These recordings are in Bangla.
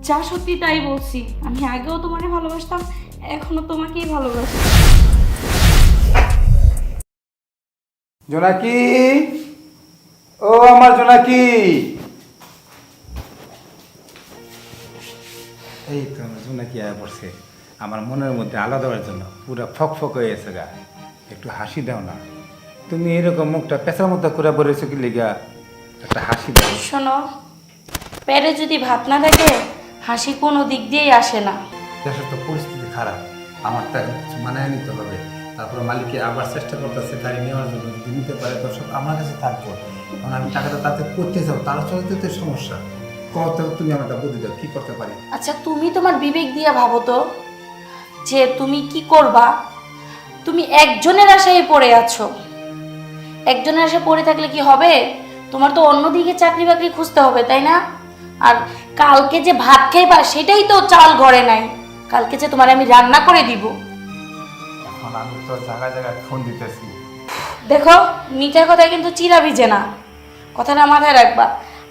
যা সত্যি তাই বলছি, আমি আগেও তোমাকে ভালোবাসতাম, এখনো তোমাকেই ভালোবাসি। জোনাকি, ও আমার জোনাকি, এই তো জোনাকি আয়া পড়ছে আমার মনের মধ্যে আলাদা দেওয়ার জন্য। পুরো ফক হয়ে গেছে গা, একটু হাসি দাও না। তুমি এরকম মুখটা পেঁচার মতো করে পড়েছো কি লিগা? একটা হাসি দাও। শোনো, পেটে যদি ভাত না থাকে হাসি কোনো দিক দিয়েই আসে না। দেশের তো পরিস্থিতি খারাপ, আমার তাই মানায় নিতে হবে। তারপরে মালিককে আবার চেষ্টা করতেছে গাড়ি নেওয়ার জন্য, যদি নিতে পারে তো সব আমার কাছে থাকবো। কারণ আমি টাকাটা তাতে করতে যাবো, তারা চলতে তো সমস্যা। কত তুমি আমাকে বুদ্ধি দাও, কি করতে পারি? আচ্ছা, তুমি তোমার বিবেক দিয়ে ভাবো তো যে তুমি কি করবা। তুমি একজনের আশায় পড়ে আছো, একজনের আশায় পড়ে থাকলে কি হবে? তোমার তো অন্যদিকে চাকরি বাকরি খুঁজতে হবে, তাই না? আর কালকে যে ভাত খাইবা সেটাই তো চাল ঘরে নাই, কালকে যে তোমার আমি রান্না করে দিব। এখন আমি তো জায়গায় জায়গায় ফোন দিতেছি। দেখো, মিঠা কথায় কিন্তু চিরা ভিজে না, কথাটা মাথায় রাখবা।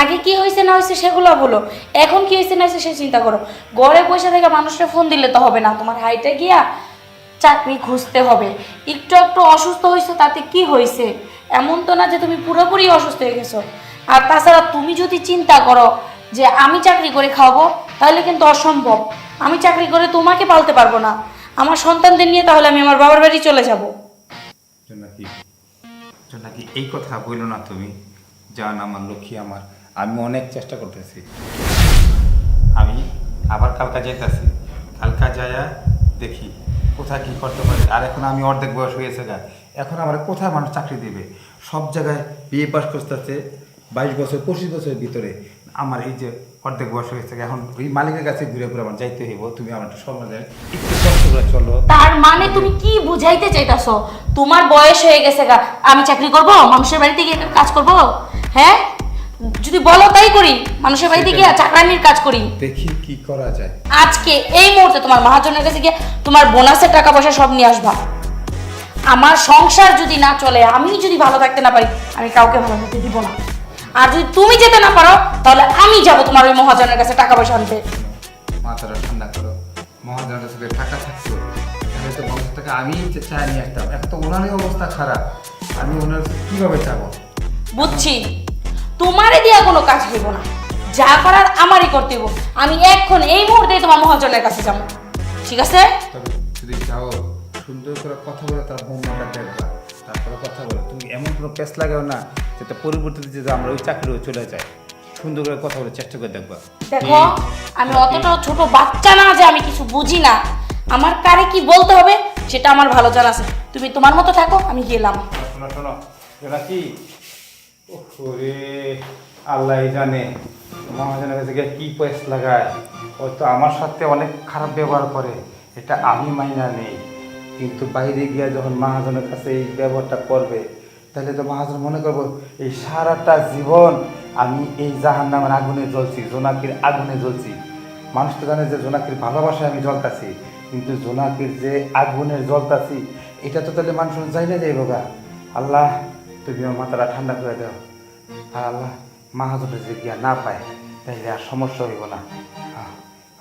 আগে কি হয়েছে না হয়েছে সেগুলো বলো, এখন কি হয়েছে না হয়েছে সে চিন্তা করো। ঘরে পয়সা থেকে মানুষটা ফোন দিলে তো হবে না, তোমার হাইটে গিয়া চাকরি খুঁজতে হবে। একটু একটু অসুস্থ হয়েছে তাতে কি হয়েছে? এমন তো না যে তুমি পুরোপুরি অসুস্থ হয়ে গেছো। আর তাছাড়া তুমি যদি চিন্তা করো যে আমি চাকরি করে খাওয়াবো, তাহলে কিন্তু অসম্ভব। আমি চাকরি করে তোমাকে পালতে পারবো না, আমার সন্তানদের নিয়ে তাহলে আমি আমার বাবার বাড়ি চলে যাব। জোনাকি, জোনাকি, এই কথা বললো না তুমি। জান আমার লক্ষ্মী আমার, আমি অনেক চেষ্টা করতেছি। আমি আবার কালকা যাইতেছি, কালকা যায়া দেখি কোথায় কী করতে পারি। আর এখন আমি অর্ধেক বয়স হয়েছে গা, এখন আমার কোথায় মানুষ চাকরি দেবে? সব জায়গায় বিয়ে পাস করতেছে 22 বছর 25 বছরের ভিতরে। আমার এই যে অর্ধেক বয়স হয়েছে, এখন ওই মালিকের কাছে ঘুরে ঘুরে আমার যাইতে হইব। তুমি আমার একটু সময় দেন, একটু কষ্ট করে চলো। তার মানে তুমি কি বুঝাইতে চাইতাছো? তোমার বয়স হয়ে গেছে গা, আমি চাকরি করব, মানুষের বাড়িতে গিয়ে কাজ করব? হ্যাঁ, যদি বলো তাই করি, মানুষের বাড়িতে গিয়ে চাকরানির কাজ করি। দেখি কি করা যায়। আজকে এই মুহূর্তে তোমার মহাজনের কাছে গিয়ে তোমার বোনাসের টাকা পয়সা সব নিয়ে আসবা। আমার সংসার যদি না চলে, আমি যদি ভালো থাকতে না পারি, আমি কাউকে ভালো থাকতে দিব না। আর যদি তুমি যেতে না পারো, তাহলে আমি যাব তোমার ওই মহাজনের কাছে টাকা পয়সা আনতে। মাথাটা ঠান্ডা করো। মহাজনের কাছে টাকা থাকতো, তাহলে তো 50 টাকা আমি চাই নিয়ে আসতাম। এখন তো ওনারই অবস্থা খারাপ, আমি ওনার কাছে কীভাবে চাবো? বুঝছি, তোমারে দিয়া কোনো কাজ হইব না, যা করার আমারই করতে হইব। আমি এখন এই মুহূর্তে তোমার মহাজনের কাছে যাবো, ঠিক আছে? তবে যদি যাও, সুন্দর করে কথা বলে তার বৌমাটা দেখবা, তারপরে কথা বলো। তুমি এমন কোনো পেস লাগাও না যাতে পরিবর্তিতে যে আমরা ওই চাকরিও চলে যায়। সুন্দর করে কথা বলে চেষ্টা করে দেখবা। দেখো, আমি অতটা ছোট বাচ্চা না যে আমি কিছু বুঝি না। আমার কারে কি বলতে হবে সেটা আমার ভালো জানা আছে। তুমি তোমার মতো থাকো, আমি গেলাম। শোনো শোনো, এটা কি? ওরে আল্লাহ জানে মহাজনের কাছে গিয়ে কি পেস লাগায়। হয়তো আমার সাথে অনেক খারাপ ব্যবহার করে, এটা আমি মাইনা নেই। কিন্তু বাইরে গিয়ে যখন মহাজনের কাছে এই ব্যবহারটা করবে, তাহলে তো মহাজন মনে করবো এই সারাটা জীবন আমি এই জাহান্নামের আগুনে জ্বলছি, জোনাকির আগুনে জ্বলছি। মানুষ তো জানে যে জোনাকির ভালোবাসায় আমি জ্বলতাছি, কিন্তু জোনাকির যে আগুনের জ্বলতাছি এটা তো তাহলে মানুষ যাই না যাইব গা। আল্লাহ, তুমি আমার মাথাটা ঠান্ডা করে দাও। আর আল্লাহ, মহাজনের যে গিয়া না পায় তাইলে আর সমস্যা হইব না। হ্যাঁ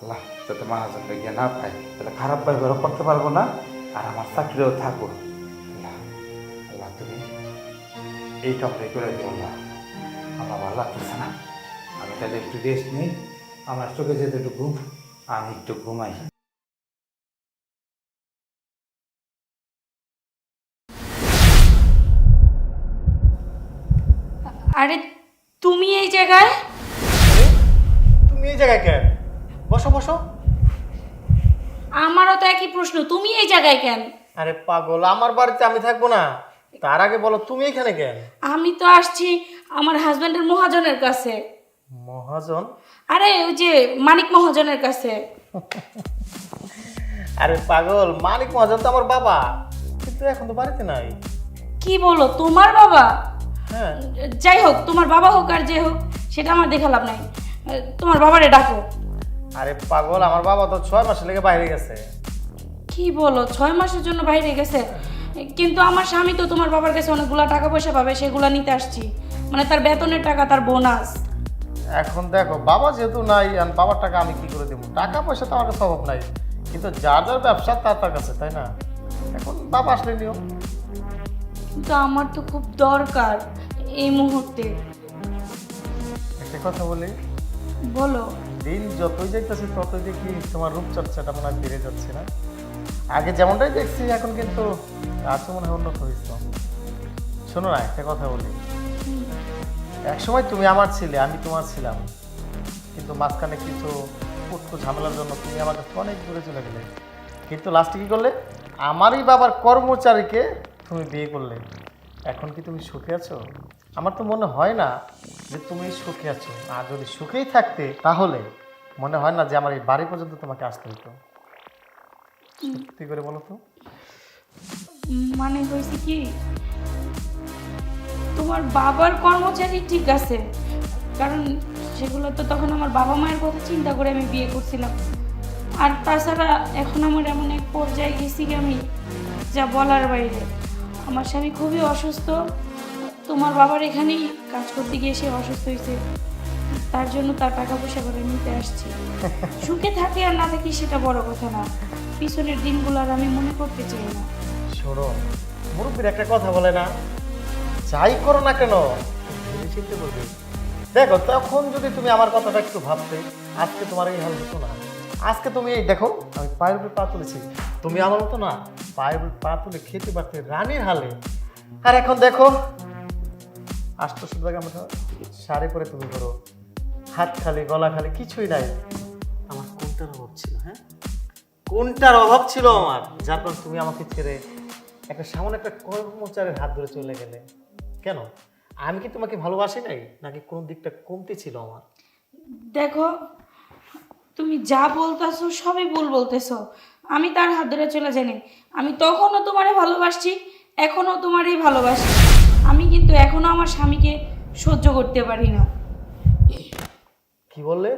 আল্লাহ, যাতে মহাজনটা গিয়া না পায়, তাহলে খারাপ ব্যবহারও করতে পারবো না, আর আমার চাকরিও থাকবো। আল্লাহ, আল্লাহ তুমি এই কামটাই করে দিও না। আমার ভালো লাগতেছে না, আমি তাহলে একটু রেস্ট নিই। আমার চোখে যেতে একটু ঘুম, আমি একটু ঘুমাই। আরে তুমি এই জায়গায়? তুমি এই জায়গায় কেন? বসো বসো। আমারও তো একই প্রশ্ন, তুমি এই জায়গায় কেন? আরে পাগল, আমার বাড়িতে আমি থাকবো না? তার আগে বলো তুমি এখানে কেন? আমি তো আসছি আমার হাজবেন্ডের মহাজনের কাছে। মহাজন? আরে ওই যে মানিক মহাজনের কাছে। আরে পাগল, মানিক মহাজন তো আমার বাবা, কিন্তু এখন তো বাড়িতে নাই। কি বলো, তোমার বাবা? হ্যাঁ। যাই হোক, তোমার বাবা হোক আর যে হোক, সেটা আমার দেখা লাভ নাই। তোমার বাবারে ডাকো। আরে পাগল, আমার বাবা তো 6 মাস লেগে বাইরে গেছে। কি বলো, 6 মাসের জন্য বাইরে গেছে? কিন্তু আমার স্বামী তো তোমার বাবার কাছে অনেকগুলা টাকা পয়সা পাবে, সেগুলা নিতে আসছি। মানে তার বেতনের টাকা, তার বোনাস। এখন দেখো বাবা যেহেতু নাই আর বাবার টাকা আমি কি করে দেবো, টাকা পয়সা তো আমার কাছে অভাব নাই, কিন্তু যার যার ব্যবসা তার তার কাছে, তাই না? এখন বাবা আসলে নিও। কিন্তু আমার তো খুব দরকার এই মুহূর্তে। একটা কথা বলি, বলো। দিন যতই যাইতেছে ততই দেখি তোমার রূপচর্চাটা মনে হয় বেড়ে যাচ্ছে না? আগে যেমনটাই দেখছি এখন কিন্তু আছে মনে হয় উন্নত হয়েছিল। শোনো না, একটা কথা বলি, একসময় তুমি আমার ছিলে, আমি তোমার ছিলাম, কিন্তু মাঝখানে কিছু পুটকু ঝামেলার জন্য তুমি আমার কাছে অনেক দূরে চলে গেলে, কিন্তু লাস্টে কী করলে? আমারই বাবার কর্মচারীকে তুমি বিয়ে করলে। এখন কি তুমি সুখে আছো? আমার তো মনে হয় না যে তুমি সুখে আছো। আর যদি সুখেই থাকতে তাহলে মনে হয় না যে আমার এই বাড়ি পর্যন্ত তোমাকে আসতে হতো। সত্যি করে বলো তো। মানে হয়েছে কি, তোমার বাবার কর্মচারী ঠিক আছে, কারণ সেগুলো তো তখন আমার বাবা মায়ের কথা চিন্তা করে আমি বিয়ে করছিলাম। আর তাছাড়া এখন আমার এমন এক পর্যায়ে গেছি কি আমি, যা বলার বাইরে। আমার স্বামী খুবই অসুস্থ, তোমার বাবার এখানেই কাজ করতে গিয়ে সে অসুস্থ হয়েছে, তার জন্য তার টাকা পয়সা করে নিতে আসছি। সুখে থাকি আর না থাকি সেটা বড় কথা না, পিছনের দিনগুলো আর আমি মনে করতে চাই না। শোনো, মুরব্বীর একটা কথা বলে না, যাই করো না কেন ভেবে চিন্তে করবে। দেখো, তখন যদি তুমি আমার কথাটা একটু ভাবতে, আজকে তোমার এই হাল হতো না। আজকে তুমি এই দেখো, আমি পায়ের উপরে পা তুলেছি, তুমি আমার মতো না পায়ের উপরে পা তুলে খেতে পারতে রানীর হালে। আর এখন দেখো, 800 টাকা মতো শাড়ি পরে তুমি করো, হাত খালি গলা খালি, কিছুই নাই। আমার কোনটার অভাব ছিল? হ্যাঁ, কোনটার অভাব ছিল আমার, যার কারণে তুমি আমাকে ছেড়ে একটা সামান্য একটা কর্মচারীর হাত ধরে চলে গেলে? কেন? আমি কি তোমাকে ভালোবাসি নাই, নাকি কোন দিকটা কমতি ছিল আমার? দেখো, তুমি যা বলতেছো সবই ভুল বলতেছো। আমি তার হাত ধরে চলে যাইনি, আমি তখনও তোমারে ভালোবাসছি, এখনও তোমারই ভালোবাসি। আমি কিন্তু এখনো আমার স্বামীকে সহ্য করতে পারি না। কি বললে?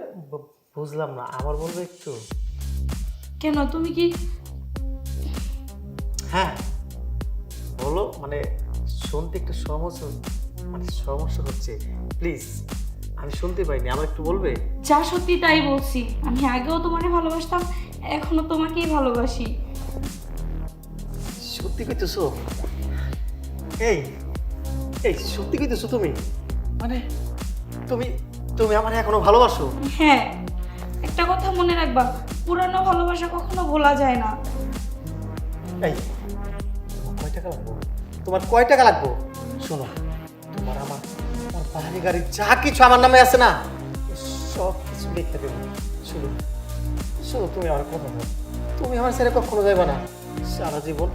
বুঝলাম না, আবার বলবে একটু? কেন, তুমি কি? হ্যাঁ বলো, মানে শুনতে একটু সমস্যা, মানে সমস্যা হচ্ছে, প্লিজ। আমি শুনতে পাইনি, আমার একটু বলবে? যা সত্যি তাই বলছি, আমি আগেও তোমারে ভালোবাসতাম, এখনো তোমাকেই ভালোবাসি। সত্যি কইতেছো? এই এই সত্যি কইতেছো তুমি? মানে তুমি তুমি আমার এখনো ভালোবাসো? হ্যাঁ, একটা কথা মনে রাখবা, পুরানো ভালোবাসা কখনো ভোলা যায় না। এই, তোমার কয় টাকা লাগবো? তোমার কয় টাকা লাগবো? শোনো, তোমার আমার আমার বাড়ি গাড়ি যা কিছু আমার নামে আছে না, সব কিছু লিখে দেবো। শুধু শুধু তুমি আমার কথা বলো, তুমি আমার ছেড়ে কখনো যাইবা না। সারা জীবন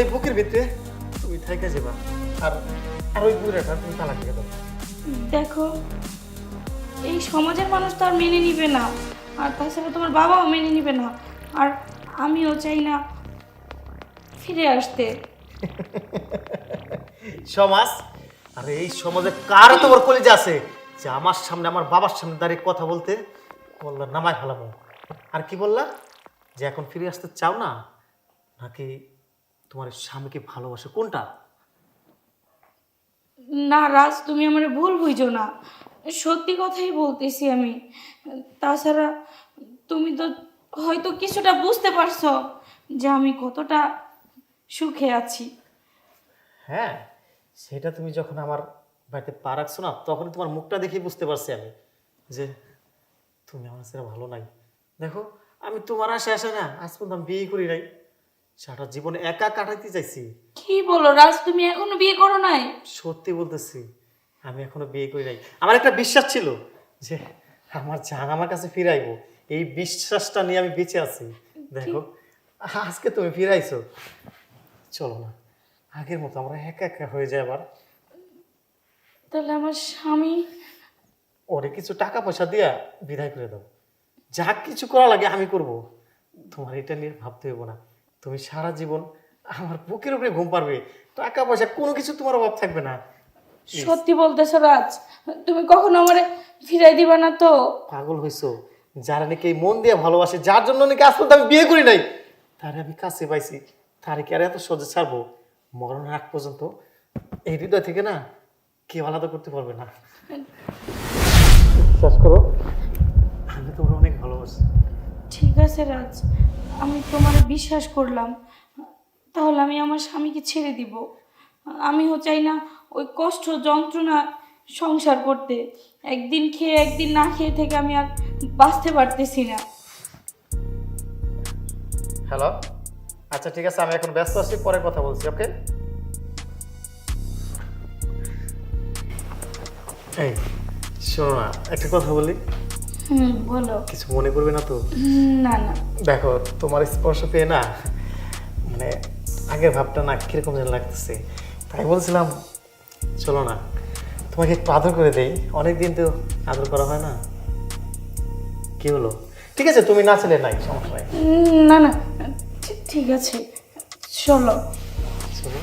এই বুকের ভিতরে তুমি থাইকা যাবা। আর আর ওই বুড়াটা তুমি তালাক দিয়ে দাও। দেখো, এই সমাজের মানুষ তো আর মেনে নিবে না, আর তাছাড়া তোমার বাবাও মেনে নিবে না, আর আমিও চাই না ফিরে আসতে। সমাজ? আরে এই সমাজে কার এত বড় কলিজা আছে যে আমার সামনে, আমার বাবার সামনে দাঁড়িয়ে কথা বলতে? বললা নামায় ফেলাবো। আর কি বললা যে এখন ফিরে আসতে চাও না, নাকি তোমার স্বামীকে ভালোবাসে, কোনটা? না রাজ, তুমি আমার ভুল বুঝো না, সত্যি কথাই বলতেছি আমি। তাছাড়া তুমি তো হয়তো কিছুটা বুঝতে পারছো যে আমি কতটা সুখে আছি। হ্যাঁ, সেটা তুমি যখন আমার বাড়িতে পা রাখছো না, তখন তোমার মুখটা দেখে বুঝতে পারছি আমি যে তুমি আমার ছেড়ে ভালো নাই। দেখো, আমি তোমার আশে আসে না আজ পর্যন্ত আমি বিয়ে করি নাই, সারা জীবনে একা কাটাইতে চাইছি। কি বলো রাজ, তুমি এখনো বিয়ে করো নাই? সত্যি বলতেছি, আমি এখনো বিয়ে করি নাই। আমার একটা বিশ্বাস ছিল যে আমার জান আমার কাছে ফিরাইবো, এই বিশ্বাসটা নিয়ে আমি বেঁচে আছি। দেখো, আজকে তুমি ফিরাইছো। চলো না, আগের মতো আমরা একা একা হয়ে যায় আবার। তাহলে আমার স্বামী? ওরে কিছু টাকা পয়সা দিয়া বিদায় করে দাও, যা কিছু করা লাগে আমি করব। তোমার এটা নিয়ে ভাবতে হইব না, তুমি সারা জীবন আমার বুকের উপরে ঘুম পারবে, টাকা পয়সা কোনো কিছু তোমার অভাব থাকবে না। সত্যি বলতেছো রাজ? তুমি কখনো আমারে ফিরাই দিবা না তো? পাগল হইছো? যারা নাকি এই মন দিয়ে ভালোবাসে, যার জন্য নাকি আজ পর্যন্ত আমি বিয়ে করি নাই, তারে আমি কাছে পাইছি, তারে কি আর এত সহজে ছাড়বো? মরণের আগ পর্যন্ত এই হৃদয় থেকে না কেউ আলাদা করতে পারবে না। বিশ্বাস করো আমি তোমার অনেক ভালোবাসি। ঠিক আছে রাজ, আমি তোমার বিশ্বাস করলাম, তাহলে আমি আমার স্বামীকে ছেড়ে দিব। আমিও চাই না ওই কষ্ট যন্ত্রণা সংসার করতে। একদিন খেয়ে একদিন না খেয়ে থেকে আমি আর বাঁচতে পারতেছি না। হ্যালো, আচ্ছা ঠিক আছে, আমি এখন ব্যস্ত আছি, পরে কথা বলছি। ওকে, এই শোনো না, একটা কথা বলি। বলো। কিছু মনে করবে না তো? না না। দেখো, তোমার স্পর্শ পেয়ে না মানে আগের ভাবটা না কিরকম যেন লাগতেছে, তাই বলছিলাম চলো না তোমাকে একটু আদর করে দেই, অনেকদিন তো আদর করা হয় না। কি হলো? ঠিক আছে, তুমি না চলে নাই, সমস্যা নাই। না না, ঠিক আছে, চলো। চলো।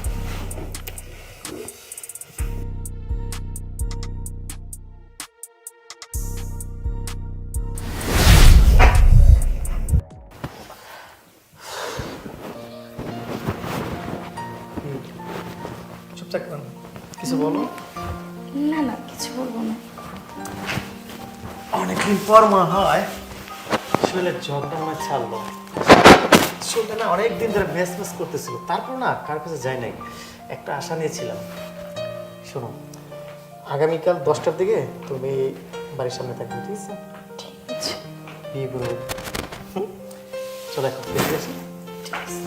চুপচাপ কেন? কিছু বলো। না না, কিছু বলবো না। অনেকদিন পর মনে হয় শরীরের জ্বরটা মনে হয় ছাড়লো। শরীরটা না অনেকদিন ধরে ভেস ভেস করতেছিল, তারপর না কার কাছে যাই নাই, একটা আশা নিয়েছিলাম। শোনো, আগামীকাল 10টার দিকে তুমি বাড়ির সামনে থাকবে, ঠিক আছে? ঠিক আছে। বিয়ে করবো। চলো এখন দেখে আসি। ঠিক আছে।